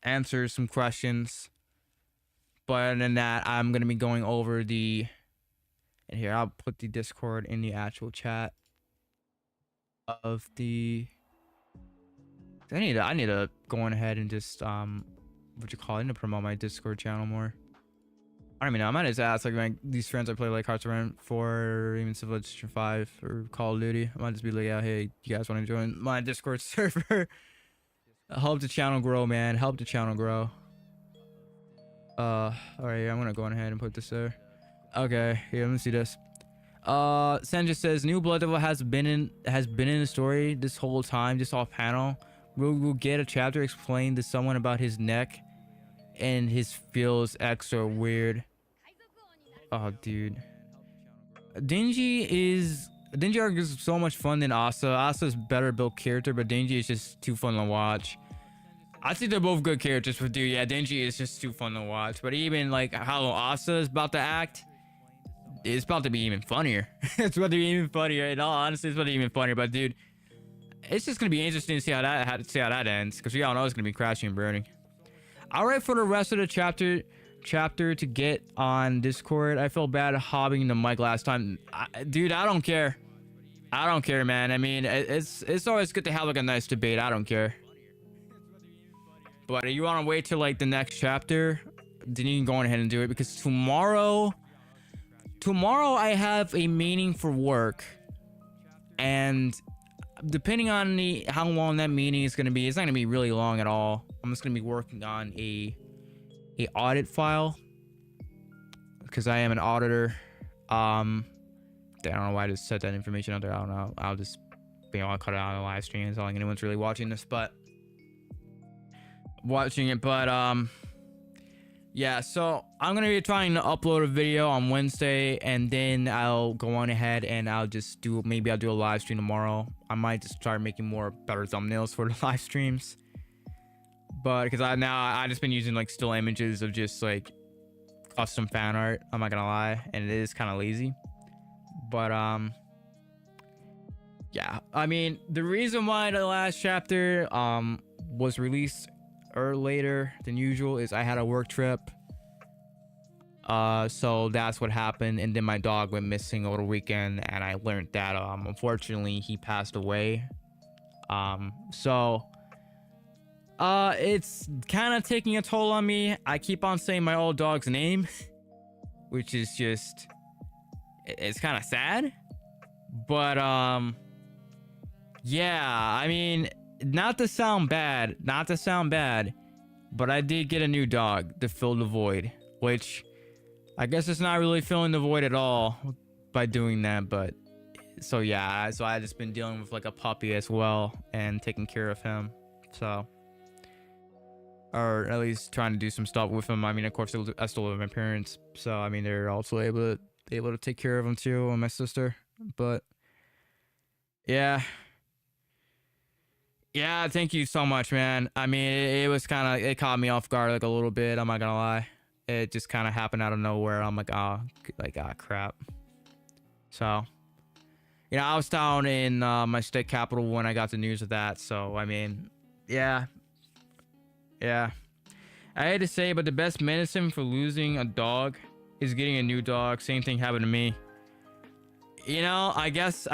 answer some questions. But other than that, I'm going to be going over the... And here, I'll put the Discord in the actual chat of the... I need to go on ahead and just, what you call it? I need to promote my Discord channel more. I don't even know. I might just ask, like, these friends I play, like, Hearts of Rent 4, or even Civilization 5, or Call of Duty. I might just be like, yeah, hey, you guys want to join my Discord server? Help the channel grow, man. Help the channel grow. All right, I'm gonna go on ahead and put this there. Okay, here, let me see this. Senja says new Blood Devil has been in the story this whole time, just off panel. We'll get a chapter explain to someone about his neck and his feels extra weird. Oh, dude. Denji arc is so much fun than Asa. Asa's better built character, but Denji is just too fun to watch. I think they're both good characters, but dude, yeah, Denji is just too fun to watch. But even like how Asa is about to act, it's about to be even funnier. It's about to be even funnier. In all honesty, it's about to be even funnier. But dude, it's just gonna be interesting to see how that ends, because we all know it's gonna be crashing and burning. All right, for the rest of the chapter to get on Discord. I felt bad hobbing the mic last time. Dude, I don't care. I don't care, man. I mean, it's always good to have like a nice debate. I don't care. But if you want to wait till like the next chapter, then you can go ahead and do it, because tomorrow I have a meeting for work, and depending on how long that meeting is going to be, it's not going to be really long at all. I'm just going to be working on a audit file, because I am an auditor. I don't know why I just said that information out there. I don't know. I'll just, I'll cut it out on the live stream. It's not like anyone's really watching this, but yeah, so I'm gonna be trying to upload a video on Wednesday, and then I'll go on ahead and I'll just do, maybe I'll do a live stream tomorrow. I might just start making better thumbnails for the live streams, but because I just been using like still images of just like custom fan art, I'm not gonna lie, and it is kind of lazy. But yeah, I mean, the reason why the last chapter was released later than usual is I had a work trip, so that's what happened. And then my dog went missing over the weekend, and I learned that unfortunately he passed away. So it's kind of taking a toll on me. I keep on saying my old dog's name, which is just, it's kind of sad. But yeah, I mean, not to sound bad, but I did get a new dog to fill the void, which I guess it's not really filling the void at all by doing that. But so yeah, so I just been dealing with like a puppy as well and taking care of him, so, or at least trying to do some stuff with him. I mean, of course I still live with my parents, so I mean, they're also able to take care of him too, and my sister. But yeah, thank you so much, man. I mean, it was kind of, it caught me off guard like a little bit, I'm not gonna lie. It just kind of happened out of nowhere. I'm like, oh crap. So, you know, I was down in my state capital when I got the news of that. So, I mean, yeah. I hate to say, but the best medicine for losing a dog is getting a new dog. Same thing happened to me. You know, I guess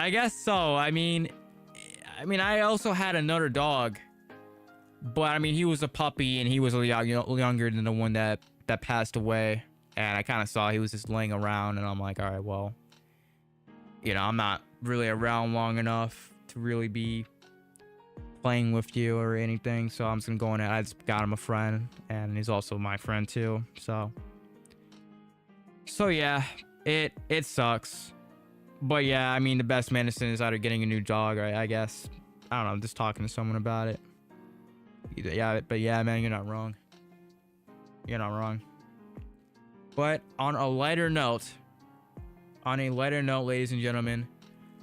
so. I mean, I also had another dog, but I mean, he was a puppy and he was younger than the one that passed away. And I kind of saw he was just laying around, and I'm like, all right, well, you know, I'm not really around long enough to really be playing with you or anything. So I'm just gonna go in, and I just got him a friend, and he's also my friend too. So yeah, it sucks. But yeah, I mean, the best medicine is either getting a new dog, or I guess, I don't know, just talking to someone about it. Yeah, but yeah, man, you're not wrong. But on a lighter note, ladies and gentlemen,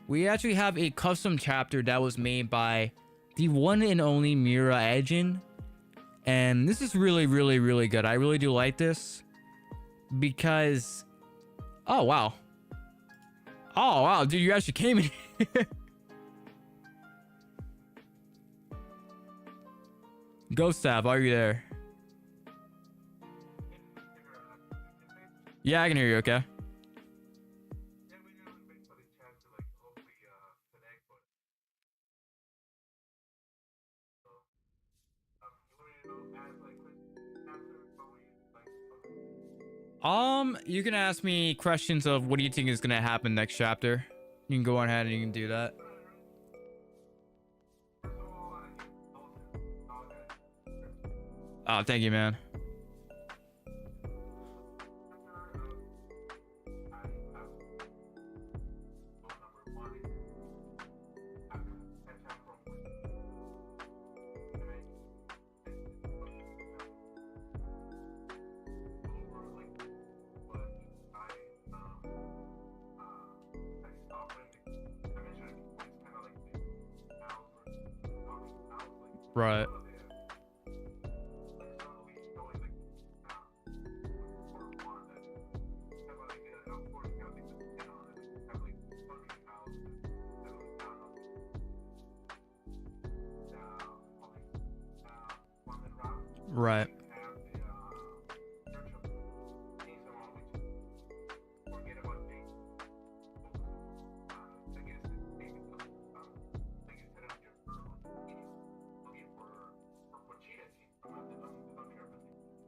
we actually have a custom chapter that was made by the one and only Mira Ejin. And this is really, really, really good. I really do like this because, oh wow, dude, you actually came in here. Ghost Tab, are you there? Yeah, I can hear you, okay? You can ask me questions of what do you think is gonna happen next chapter. You can go on ahead and you can do that. Oh, thank you, man. Right. Right.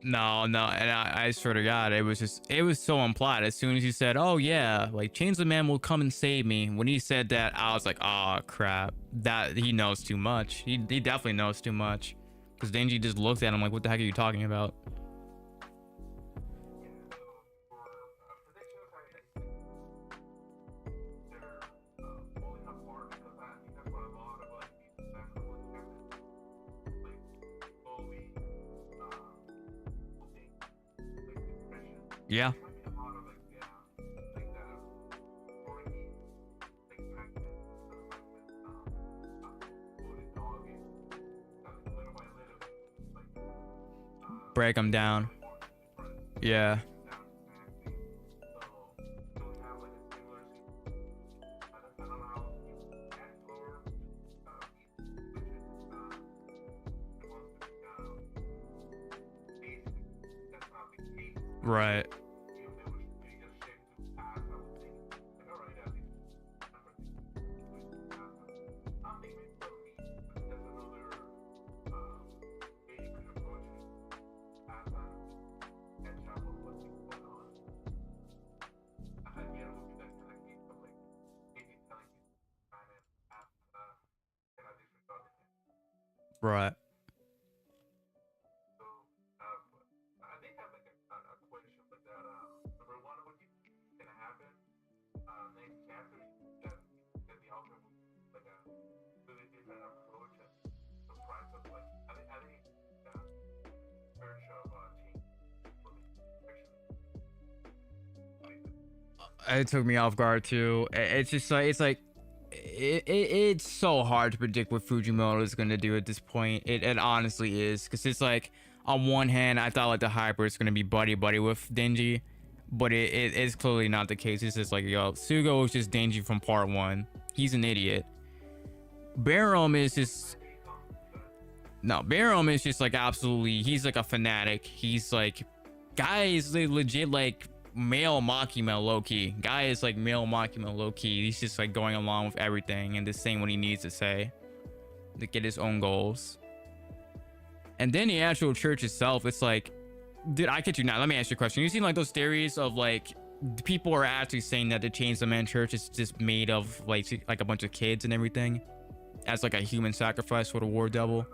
No, no, and I swear to God, it was so implied. As soon as he said, "Oh yeah, like Chainsaw Man will come and save me," when he said that, I was like, "Oh crap, that he knows too much. He definitely knows too much." Because Denji just looked at him like, "What the heck are you talking about?" Yeah, break him down. Yeah, right. Right. It took me off guard too. It's just like it's so hard to predict what Fujimoto is gonna do at this point. It honestly is, because it's like, on one hand, I thought like the hyper is gonna be buddy buddy with Denji, but it is clearly not the case. It's just like, yo, Sugo is just Denji from part one. He's an idiot. Barum is just No, Barum is just like, absolutely, he's like a fanatic. He's like, guy is like legit like male Makima low-key. Guy is like male Makima low-key. He's just like going along with everything and just saying what he needs to say to get his own goals. And then the actual church itself, it's like, dude, I kid you not, let me ask you a question. You seen like those theories of like, people are actually saying that the Chainsaw Man church is just made of like a bunch of kids and everything, as like a human sacrifice for the war devil?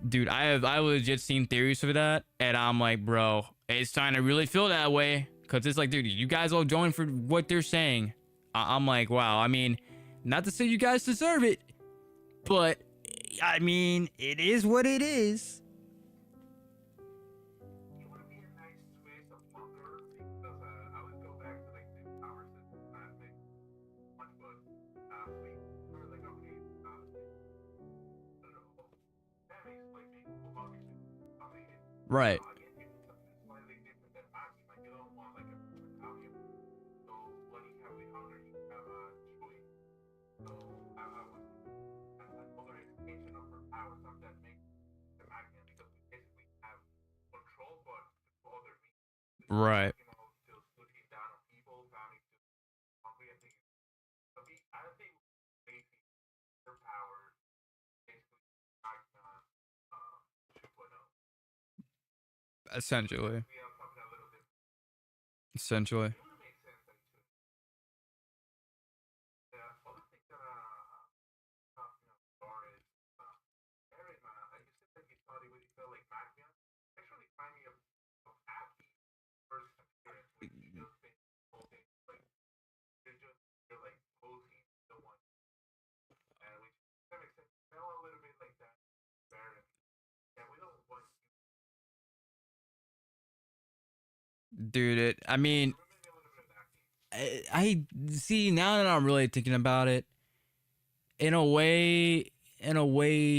Dude, I legit seen theories for that, and I'm like, bro, it's starting to really feel that way, because it's like, dude, you guys all join for what they're saying. I'm like, wow. I mean, not to say you guys deserve it, but I mean, it is what it is. Right. Right. Essentially. Essentially. Dude, I mean, I see, now that I'm really thinking about it, in a way,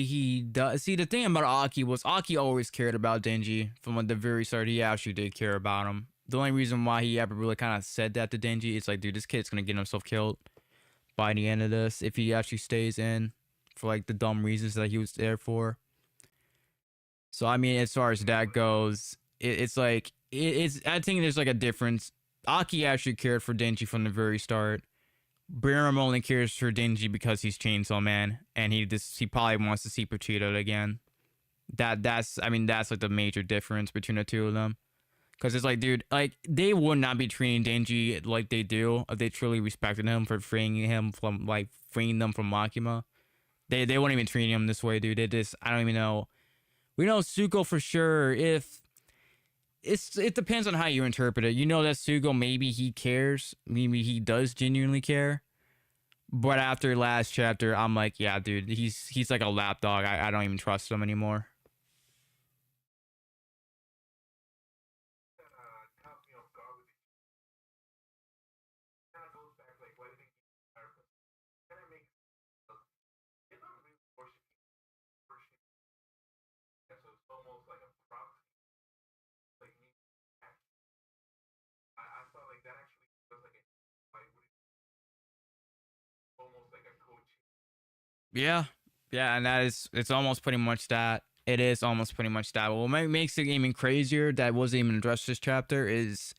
he does. See, the thing about Aki was, Aki always cared about Denji from like the very start. He actually did care about him. The only reason why he ever really kind of said that to Denji is like, dude, this kid's gonna get himself killed by the end of this if he actually stays in for like the dumb reasons that he was there for. So I mean, as far as that goes, it's like, it's. I think there's like a difference. Aki actually cared for Denji from the very start. Biram only cares for Denji because he's Chainsaw Man, and he probably wants to see Potato again. That's I mean that's like the major difference between the two of them. Because it's like, dude, like they would not be treating Denji like they do if they truly respected him for freeing them from Makima. They wouldn't even treat him this way, dude. They just I don't even know. We know Suko for sure. If it depends on how you interpret it. You know that Sugo maybe he cares, maybe he does genuinely care. But after last chapter, I'm like, yeah, dude, he's like a lapdog. I don't even trust him anymore. Yeah, yeah, and that is it's almost pretty much that. It is almost pretty much that. What makes it even crazier that wasn't even addressed this chapter is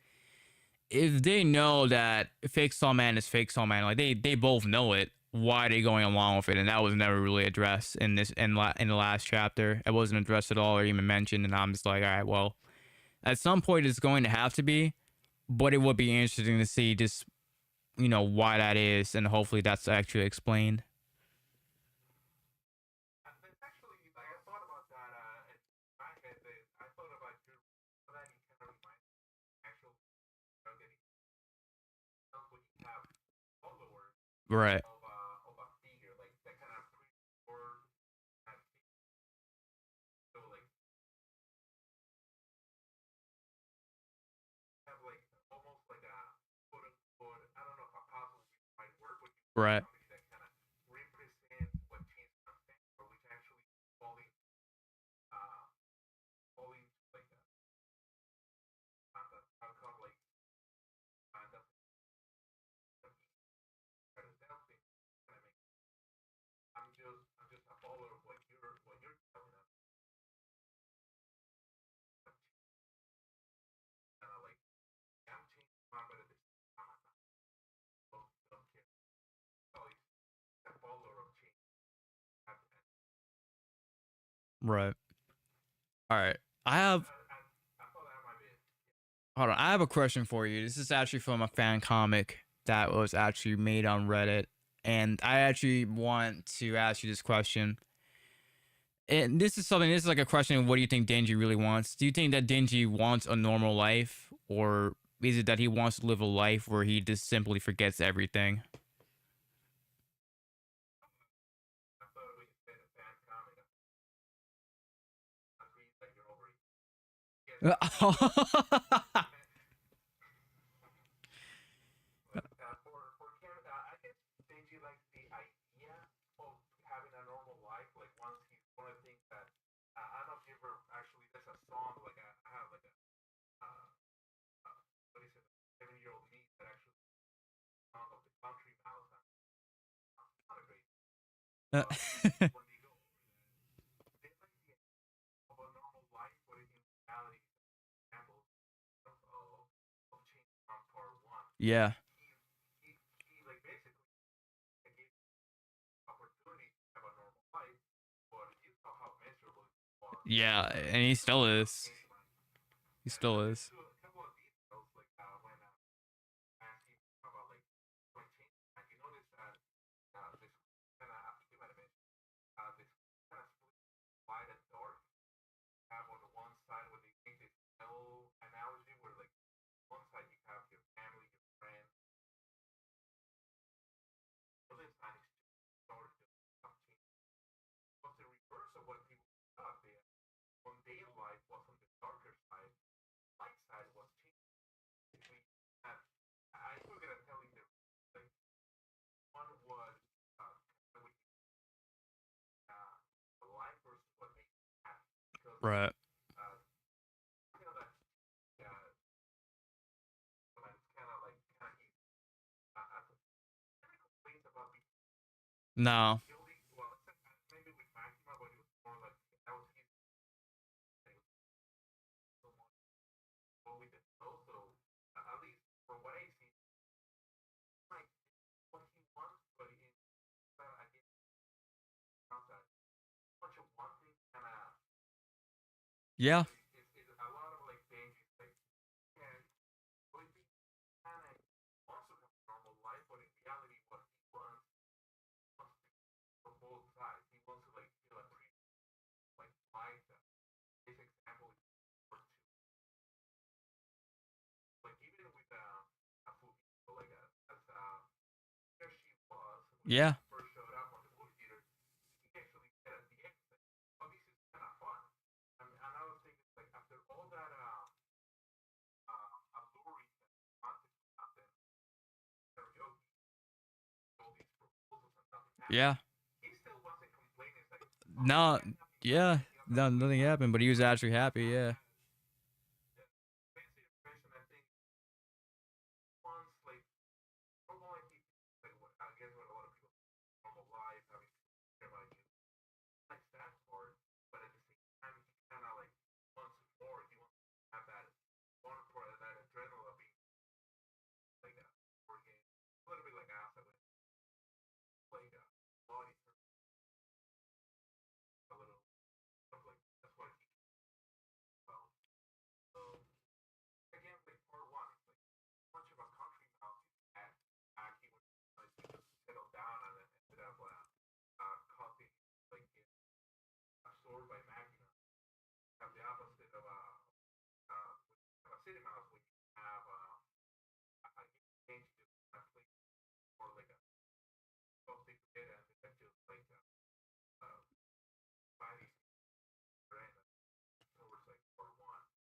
if they know that fake Saw Man is fake Saw Man, like they both know it. Why are they going along with it? And that was never really addressed in this in the last chapter. It wasn't addressed at all or even mentioned. And I'm just like, all right, well, at some point it's going to have to be, but it would be interesting to see just why that is, and hopefully that's actually explained. Right. Right. Right. All right. I have hold on. I have a question for you. This is actually from a fan comic that was actually made on Reddit, and I actually want to ask you this question. And this is something. This is like a question of what do you think Denji really wants? Do you think that Denji wants a normal life, or is it that he wants to live a life where he just simply forgets everything? Yeah. Yeah, and he still is. He still is. Right. No. Yeah. Yeah. Yeah. No. Yeah. No, nothing happened, but he was actually happy. Yeah.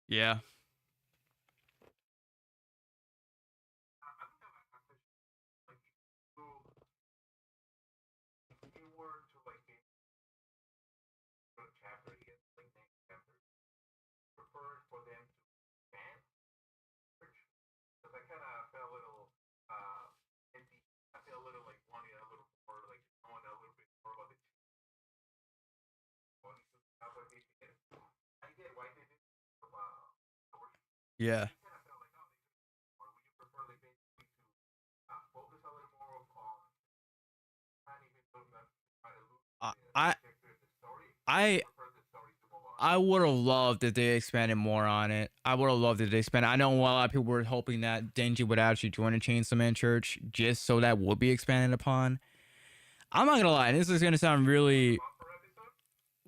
Yeah. Yeah. I I I would have loved if they expanded more on it. I would have loved if they expanded. I know a lot of people were hoping that Denji would actually join the Chainsaw Man Church just so that would be expanded upon. I'm not gonna lie, this is gonna sound really.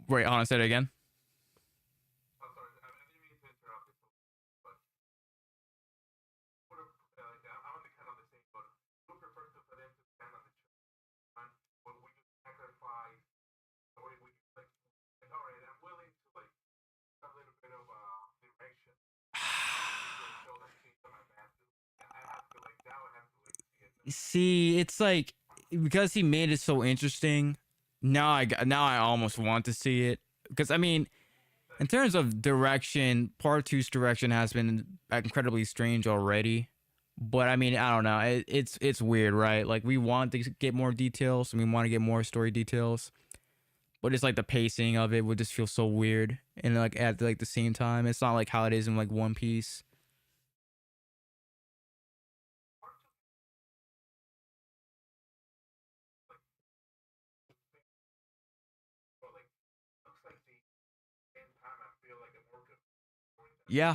Wait, hold on, say it again. See, it's like because he made it so interesting. Now I almost want to see it because I mean, in terms of direction, part two's direction has been incredibly strange already. But I mean, I don't know. It's weird, right? Like we want to get more details and we want to get more story details, but it's like the pacing of it would just feel so weird. And like at like the same time, it's not like how it is in like One Piece. Yeah,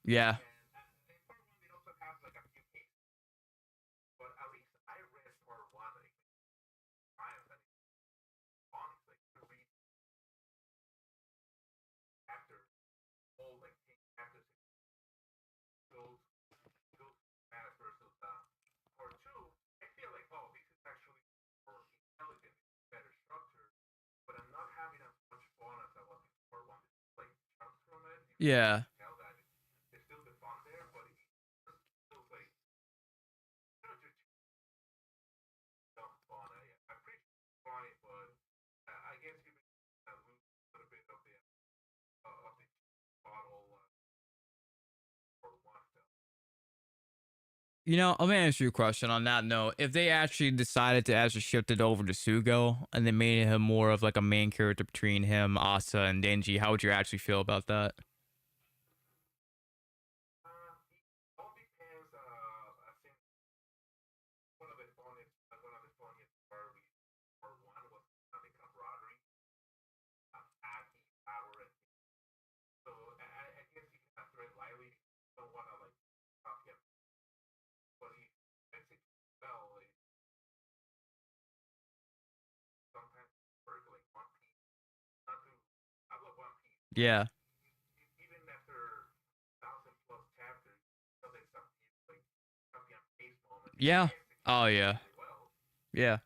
yeah. Yeah. You know, let me ask you a question on that note. If they actually decided to actually shift it over to Sugo and they made him more of like a main character between him, Asa, and Denji, how would you actually feel about that? Yeah. Yeah. Oh yeah. Yeah.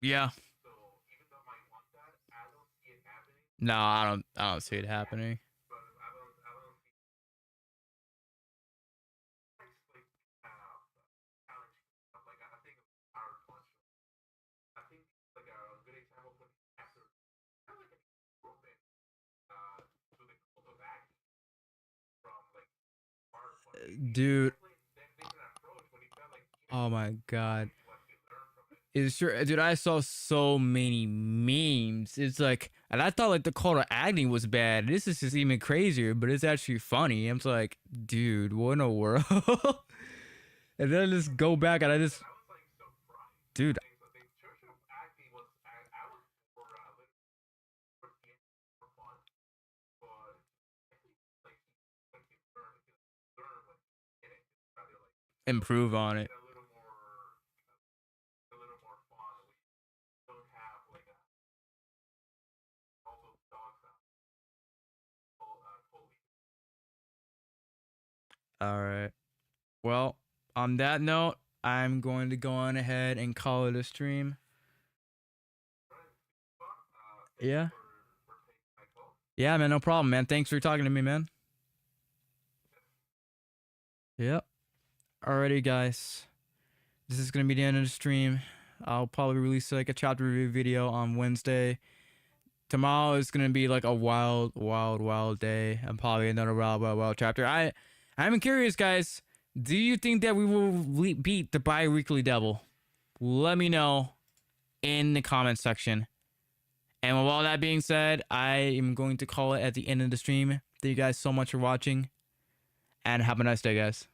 Yeah. No, I don't see it happening. Dude, oh my god. It's sure, dude. I saw so many memes. It's like, and I thought like the call to acting was bad. This is just even crazier, but it's actually funny. I'm just like, dude, what in the world? And then I just go back and I just, dude, improve on it. All right. Well, on that note, I'm going to go on ahead and call it a stream. Yeah. Yeah, man, no problem, man. Thanks for talking to me, man. Yep. Alrighty, guys. This is gonna be the end of the stream. I'll probably release like a chapter review video on Wednesday. Tomorrow is gonna be like a wild, wild, wild day, and probably another wild, wild, wild chapter. I'm curious, guys. Do you think that we will beat the bi-weekly devil? Let me know in the comment section. And with all that being said, I am going to call it at the end of the stream. Thank you guys so much for watching, and have a nice day, guys.